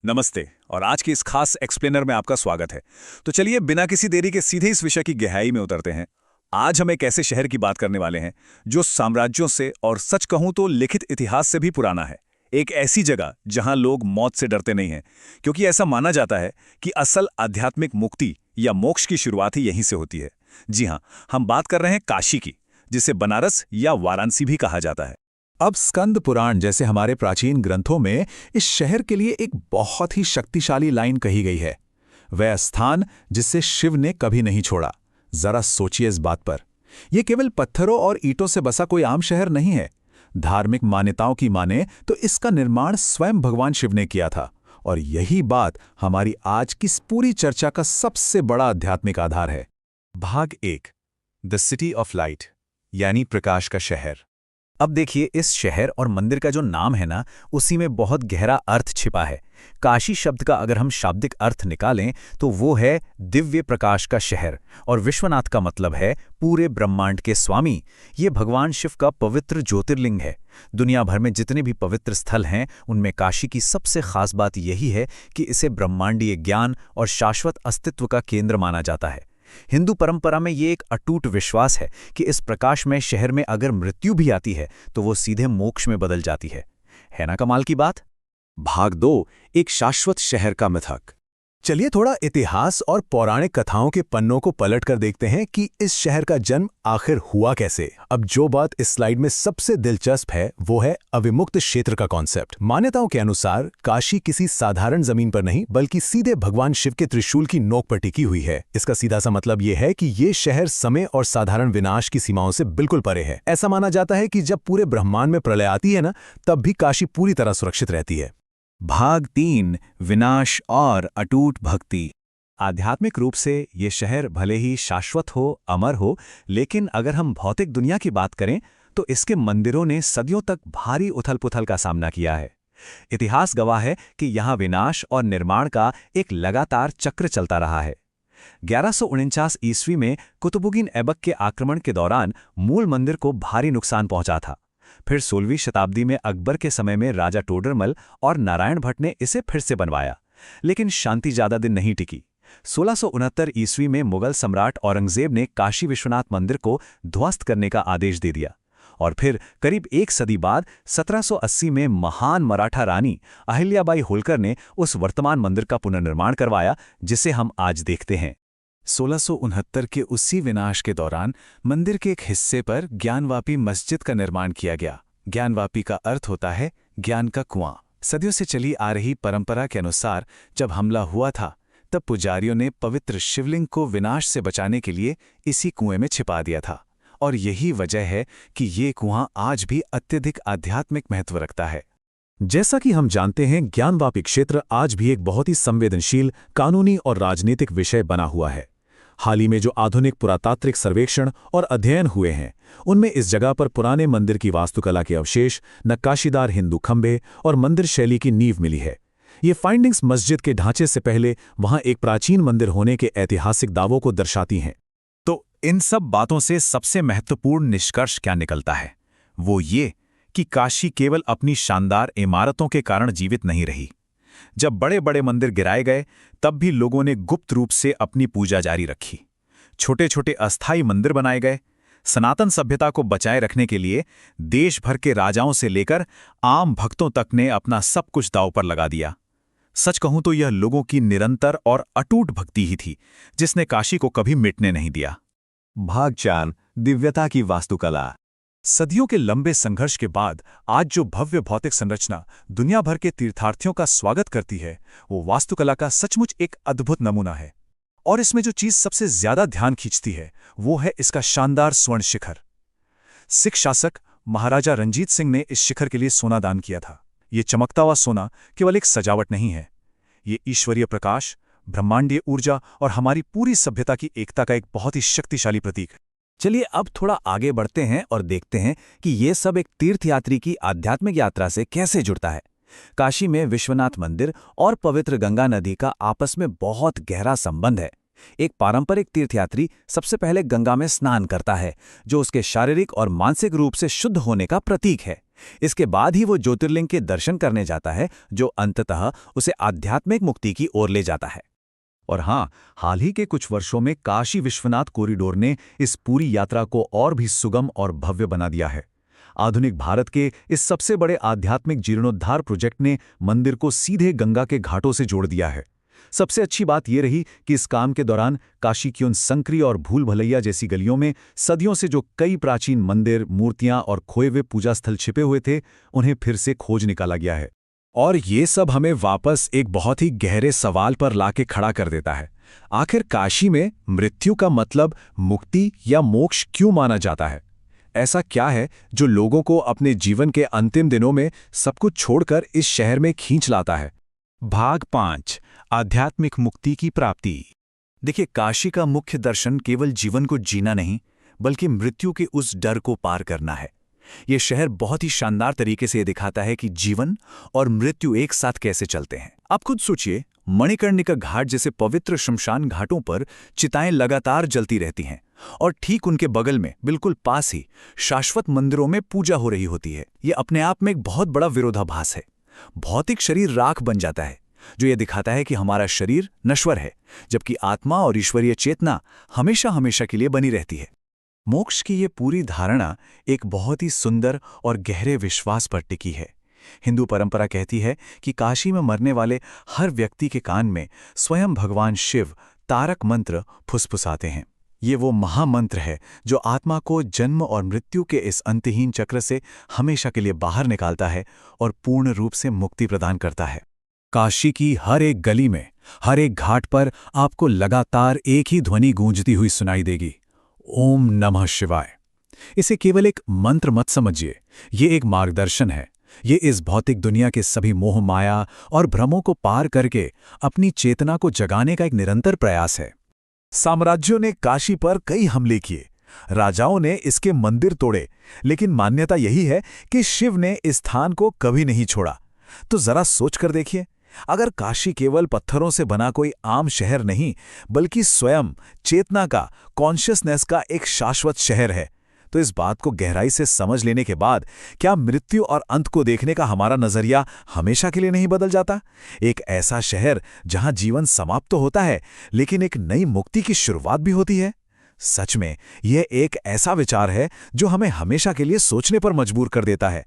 नमस्ते और आज की इस खास एक्सप्लेनर में आपका स्वागत है। तो चलिए बिना किसी देरी के सीधे इस विषय की गहराई में उतरते हैं। आज हम एक ऐसे शहर की बात करने वाले हैं जो साम्राज्यों से और सच कहूं तो लिखित इतिहास से भी पुराना है। एक ऐसी जगह जहां लोग मौत से डरते नहीं हैं, क्योंकि ऐसा माना जाता है कि असल आध्यात्मिक मुक्ति या मोक्ष की शुरुआत ही यहीं से होती है। जी हाँ, हम बात कर रहे हैं काशी की, जिसे बनारस या वाराणसी भी कहा जाता है। अब स्कंद पुराण जैसे हमारे प्राचीन ग्रंथों में इस शहर के लिए एक बहुत ही शक्तिशाली लाइन कही गई है। वह स्थान जिसे शिव ने कभी नहीं छोड़ा। जरा सोचिए इस बात पर। यह केवल पत्थरों और ईंटों से बसा कोई आम शहर नहीं है। धार्मिक मान्यताओं की माने तो इसका निर्माण स्वयं भगवान शिव ने किया था। और यही बात हमारी आज की इस पूरी चर्चा का सबसे बड़ा आध्यात्मिक आधार है। भाग 1 द सिटी ऑफ लाइट, यानी प्रकाश का शहर। अब देखिए, इस शहर और मंदिर का जो नाम है ना, उसी में बहुत गहरा अर्थ छिपा है। काशी शब्द का अगर हम शाब्दिक अर्थ निकालें तो वो है दिव्य प्रकाश का शहर, और विश्वनाथ का मतलब है पूरे ब्रह्मांड के स्वामी। ये भगवान शिव का पवित्र ज्योतिर्लिंग है। दुनिया भर में जितने भी पवित्र स्थल हैं, उनमें काशी की सबसे खास बात यही है कि इसे ब्रह्मांडीय ज्ञान और शाश्वत अस्तित्व का केंद्र माना जाता है। हिंदू परंपरा में ये एक अटूट विश्वास है कि इस प्रकाशमय शहर में अगर मृत्यु भी आती है तो वो सीधे मोक्ष में बदल जाती है ना कमाल की बात। भाग 2 एक शाश्वत शहर का मिथक। चलिए थोड़ा इतिहास और पौराणिक कथाओं के पन्नों को पलटकर देखते हैं कि इस शहर का जन्म आखिर हुआ कैसे। अब जो बात इस स्लाइड में सबसे दिलचस्प है वो है अविमुक्त क्षेत्र का कॉन्सेप्ट। मान्यताओं के अनुसार काशी किसी साधारण जमीन पर नहीं बल्कि सीधे भगवान शिव के त्रिशूल की नोक पर टिकी हुई है। इसका सीधा सा मतलब ये है कि ये शहर समय और साधारण विनाश की सीमाओं से बिल्कुल परे है। ऐसा माना जाता है कि जब पूरे ब्रह्मांड में प्रलय आती है ना, तब भी काशी पूरी तरह सुरक्षित रहती है। भाग 3 विनाश और अटूट भक्ति। आध्यात्मिक रूप से ये शहर भले ही शाश्वत हो, अमर हो, लेकिन अगर हम भौतिक दुनिया की बात करें तो इसके मंदिरों ने सदियों तक भारी उथल-पुथल का सामना किया है। इतिहास गवाह है कि यहाँ विनाश और निर्माण का एक लगातार चक्र चलता रहा है। 1149 ईस्वी में कुतुबुद्दीन ऐबक के आक्रमण के दौरान मूल मंदिर को भारी नुकसान पहुंचा था। फिर 16वीं शताब्दी में अकबर के समय में राजा टोडरमल और नारायण भट्ट ने इसे फिर से बनवाया, लेकिन शांति ज्यादा दिन नहीं टिकी। 1669 ईस्वी में मुगल सम्राट औरंगजेब ने काशी विश्वनाथ मंदिर को ध्वस्त करने का आदेश दे दिया, और फिर करीब एक सदी बाद 1780 में महान मराठा रानी अहिल्याबाई होलकर ने उस वर्तमान मंदिर का पुनर्निर्माण करवाया, जिसे हम आज देखते हैं। 1669 के उसी विनाश के दौरान मंदिर के एक हिस्से पर ज्ञानवापी मस्जिद का निर्माण किया गया। ज्ञानवापी का अर्थ होता है ज्ञान का कुआं। सदियों से चली आ रही परंपरा के अनुसार जब हमला हुआ था, तब पुजारियों ने पवित्र शिवलिंग को विनाश से बचाने के लिए इसी कुएं में छिपा दिया था। और यही वजह है कि ये कुआं आज भी अत्यधिक आध्यात्मिक महत्व रखता है। जैसा कि हम जानते हैं, ज्ञानवापी क्षेत्र आज भी एक बहुत ही संवेदनशील कानूनी और राजनीतिक विषय बना हुआ है। हाल ही में जो आधुनिक पुरातात्विक सर्वेक्षण और अध्ययन हुए हैं, उनमें इस जगह पर पुराने मंदिर की वास्तुकला के अवशेष, नक्काशीदार हिंदू खंभे और मंदिर शैली की नींव मिली है। ये फाइंडिंग्स मस्जिद के ढांचे से पहले वहां एक प्राचीन मंदिर होने के ऐतिहासिक दावों को दर्शाती हैं। तो इन सब बातों से सबसे महत्वपूर्ण निष्कर्ष क्या निकलता है? वो ये कि काशी केवल अपनी शानदार इमारतों के कारण जीवित नहीं रही। जब बड़े बड़े मंदिर गिराए गए, तब भी लोगों ने गुप्त रूप से अपनी पूजा जारी रखी। छोटे छोटे अस्थायी मंदिर बनाए गए। सनातन सभ्यता को बचाए रखने के लिए देश भर के राजाओं से लेकर आम भक्तों तक ने अपना सब कुछ दांव पर लगा दिया। सच कहूं तो यह लोगों की निरंतर और अटूट भक्ति ही थी, जिसने काशी को कभी मिटने नहीं दिया। भाग 4 दिव्यता की वास्तुकला। सदियों के लंबे संघर्ष के बाद आज जो भव्य भौतिक संरचना दुनिया भर के तीर्थार्थियों का स्वागत करती है, वो वास्तुकला का सचमुच एक अद्भुत नमूना है। और इसमें जो चीज सबसे ज्यादा ध्यान खींचती है, वो है इसका शानदार स्वर्ण शिखर। सिख शासक महाराजा रंजीत सिंह ने इस शिखर के लिए सोना दान किया था। ये चमकता हुआ सोना केवल एक सजावट नहीं है, ये ईश्वरीय प्रकाश, ब्रह्मांडीय ऊर्जा और हमारी पूरी सभ्यता की एकता का एक बहुत ही शक्तिशाली प्रतीक है। चलिए अब थोड़ा आगे बढ़ते हैं और देखते हैं कि ये सब एक तीर्थयात्री की आध्यात्मिक यात्रा से कैसे जुड़ता है। काशी में विश्वनाथ मंदिर और पवित्र गंगा नदी का आपस में बहुत गहरा संबंध है। एक पारंपरिक तीर्थयात्री सबसे पहले गंगा में स्नान करता है, जो उसके शारीरिक और मानसिक रूप से शुद्ध होने का प्रतीक है। इसके बाद ही वो ज्योतिर्लिंग के दर्शन करने जाता है, जो अंततः उसे आध्यात्मिक मुक्ति की ओर ले जाता है। और हाँ, हाल ही के कुछ वर्षों में काशी विश्वनाथ कॉरिडोर ने इस पूरी यात्रा को और भी सुगम और भव्य बना दिया है। आधुनिक भारत के इस सबसे बड़े आध्यात्मिक जीर्णोद्धार प्रोजेक्ट ने मंदिर को सीधे गंगा के घाटों से जोड़ दिया है। सबसे अच्छी बात यह रही कि इस काम के दौरान काशी की उन संकरी और भूल भलैया जैसी गलियों में सदियों से जो कई प्राचीन मंदिर, मूर्तियां और खोए हुए पूजा स्थल छिपे हुए थे, उन्हें फिर से खोज निकाला गया है। और ये सब हमें वापस एक बहुत ही गहरे सवाल पर लाके खड़ा कर देता है। आखिर काशी में मृत्यु का मतलब मुक्ति या मोक्ष क्यों माना जाता है? ऐसा क्या है जो लोगों को अपने जीवन के अंतिम दिनों में सब कुछ छोड़कर इस शहर में खींच लाता है? भाग 5, आध्यात्मिक मुक्ति की प्राप्ति। देखिए, काशी का मुख्य दर्शन केवल जीवन को जीना नहीं, बल्कि मृत्यु के उस डर को पार करना है। ये शहर बहुत ही शानदार तरीके से दिखाता है कि जीवन और मृत्यु एक साथ कैसे चलते हैं। आप खुद सोचिए, मणिकर्णिका घाट जैसे पवित्र शमशान घाटों पर चिताएं लगातार जलती रहती हैं, और ठीक उनके बगल में बिल्कुल पास ही शाश्वत मंदिरों में पूजा हो रही होती है। ये अपने आप में एक बहुत बड़ा विरोधाभास है। भौतिक शरीर राख बन जाता है, जो ये दिखाता है कि हमारा शरीर नश्वर है, जबकि आत्मा और ईश्वरीय चेतना हमेशा हमेशा के लिए बनी रहती है। मोक्ष की ये पूरी धारणा एक बहुत ही सुंदर और गहरे विश्वास पर टिकी है। हिंदू परंपरा कहती है कि काशी में मरने वाले हर व्यक्ति के कान में स्वयं भगवान शिव तारक मंत्र फुसफुसाते हैं। ये वो महामंत्र है जो आत्मा को जन्म और मृत्यु के इस अंतहीन चक्र से हमेशा के लिए बाहर निकालता है और पूर्ण रूप से मुक्ति प्रदान करता है। काशी की हर एक गली में, हर एक घाट पर आपको लगातार एक ही ध्वनि गूंजती हुई सुनाई देगी, ओम नमः शिवाय। इसे केवल एक मंत्र मत समझिए, ये एक मार्गदर्शन है। ये इस भौतिक दुनिया के सभी मोह माया और भ्रमों को पार करके अपनी चेतना को जगाने का एक निरंतर प्रयास है। साम्राज्यों ने काशी पर कई हमले किए, राजाओं ने इसके मंदिर तोड़े, लेकिन मान्यता यही है कि शिव ने इस स्थान को कभी नहीं छोड़ा। तो जरा सोच कर देखिए, अगर काशी केवल पत्थरों से बना कोई आम शहर नहीं, बल्कि स्वयं चेतना का, कॉन्शियसनेस का एक शाश्वत शहर है, तो इस बात को गहराई से समझ लेने के बाद क्या मृत्यु और अंत को देखने का हमारा नजरिया हमेशा के लिए नहीं बदल जाता? एक ऐसा शहर जहां जीवन समाप्त तो होता है, लेकिन एक नई मुक्ति की शुरुआत भी होती है। सच में यह एक ऐसा विचार है जो हमें हमेशा के लिए सोचने पर मजबूर कर देता है।